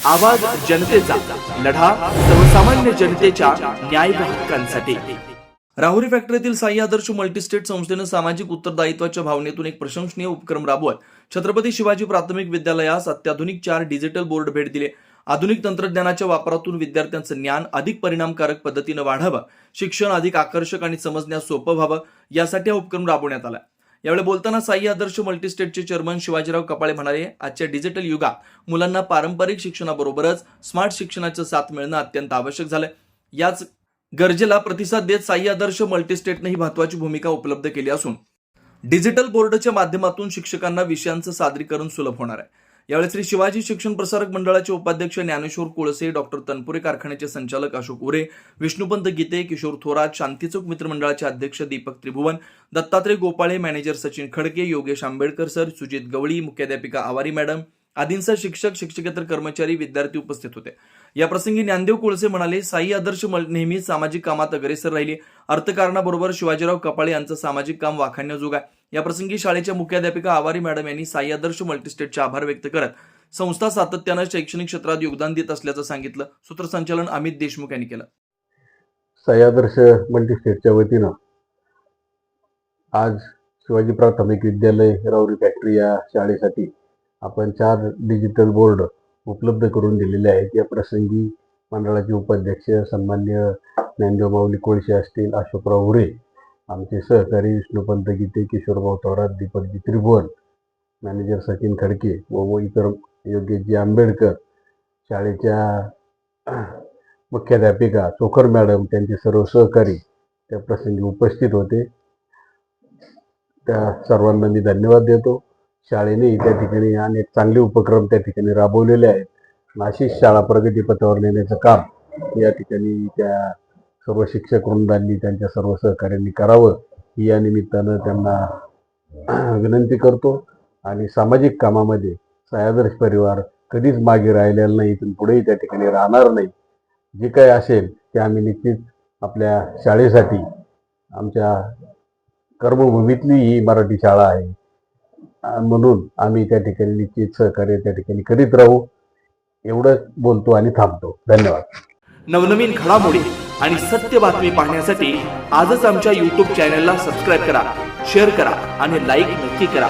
आवाज जनतेचा, लढा सर्वसामान्य जनतेच्या न्याय व हक्कांसाठी. राहुरी फॅक्टरीतील साई आदर्श मल्टीस्टेट संस्थेनं सामाजिक उत्तरदायित्वाच्या भावनेतून एक प्रशंसनीय उपक्रम राबवत छत्रपती शिवाजी प्राथमिक विद्यालयास अत्याधुनिक 4 डिजिटल बोर्ड भेट दिले. आधुनिक तंत्रज्ञानाच्या वापरातून विद्यार्थ्यांचं ज्ञान अधिक परिणामकारक पद्धतीने वाढावं, शिक्षण अधिक आकर्षक आणि समजण्यास सोपं व्हावं, यासाठी हा उपक्रम राबवण्यात आला. यावेळी बोलताना साई आदर्श मल्टीस्टेटचे चेअरमन शिवाजीराव कपाळे म्हणाले, आजच्या डिजिटल युगात मुलांना पारंपरिक शिक्षणाबरोबरच स्मार्ट शिक्षणाचं साथ मिळणं अत्यंत आवश्यक झालंय. याच गरजेला प्रतिसाद देत साई आदर्श मल्टीस्टेटने ही महत्त्वाची भूमिका उपलब्ध केली असून डिजिटल बोर्डच्या माध्यमातून शिक्षकांना विषयांचं सादरीकरण सुलभ होणार आहे. यावेळी श्री शिवाजी शिक्षण प्रसारक मंडळाचे उपाध्यक्ष ज्ञानेश्वर कोळसे, डॉक्टर तनपुरे कारखान्याचे संचालक अशोक उरे, विष्णुपंत गीते, किशोर थोरात, शांतीचौक मित्रमंडळाचे अध्यक्ष दीपक त्रिभुवन, दत्तात्रय गोपाळे, मॅनेजर सचिन खडके, योगेश आंबेडकर सर, सुजित गवळी, मुख्याध्यापिका आवारी मॅडम आदींसह शिक्षक, शिक्षकेतर कर्मचारी, विद्यार्थी उपस्थित होते. या प्रसंगी ज्ञानदेव कोळसे म्हणाले, साई आदर्श नेहमी सामाजिक कामात अग्रेसर राहिली. अर्थकारणाबरोबर शिवाजीराव कपाळे यांचं सामाजिक काम वाखाणण्याजोग आहे. या प्रसंगी शाळेच्या मुख्याध्यापिका आवारी मॅडम यांनी साई आदर्श मल्टीस्टेटचे आभार व्यक्त करत संस्था सातत्यानं शैक्षणिक क्षेत्रात योगदान देत असल्याचं सांगितलं. सूत्रसंचालन अमित देशमुख यांनी केलं. साई आदर्श मल्टीस्टेटच्या वतीनं आज शिवाजी प्राथमिक विद्यालय राहुरी फॅक्टरी या शाळेसाठी आपण 4 डिजिटल बोर्ड उपलब्ध करून दिलेले आहेत. या प्रसंगी मंडळाचे उपाध्यक्ष सन्मान्य ज्ञानदेव माऊली कोळसे असतील, अशोकराव उरे, आमचे सहकारी विष्णुपंत गीते, किशोरभाऊ थोरात, दीपकजी त्रिभुवन, मॅनेजर सचिन खडके व इतर योगेशजी आंबेडकर, शाळेच्या मुख्याध्यापिका चोखर मॅडम, त्यांचे सर्व सहकारी त्या प्रसंगी उपस्थित होते. त्या सर्वांना मी धन्यवाद देतो. शाळेने त्या ठिकाणी अनेक चांगले उपक्रम त्या ठिकाणी राबवलेले आहेत. नाशिक शाळा प्रगतीपथावर नेण्याचं काम या ठिकाणी त्या सर्व शिक्षक वृंदांनी, त्यांच्या सर्व सहकार्यांनी करावं ही या निमित्तानं त्यांना विनंती करतो. आणि सामाजिक कामामध्ये साई आदर्श परिवार कधीच मागे राहिलेला नाही, पण पुढेही त्या ठिकाणी राहणार नाही. जे काही असेल ते आम्ही निश्चित आपल्या शाळेसाठी, आमच्या कर्मभूमीतली ही मराठी शाळा आहे म्हणून आम्ही त्या ठिकाणी निश्चित सहकार्य त्या ठिकाणी करीत राहू. एवढंच बोलतो आणि थांबतो. धन्यवाद. नवनवीन घडामोडी आणि सत्य बातमी पाहण्यासाठी आजच आमच्या YouTube चॅनलला सबस्क्राईब करा, शेअर करा आणि लाईक नक्की करा.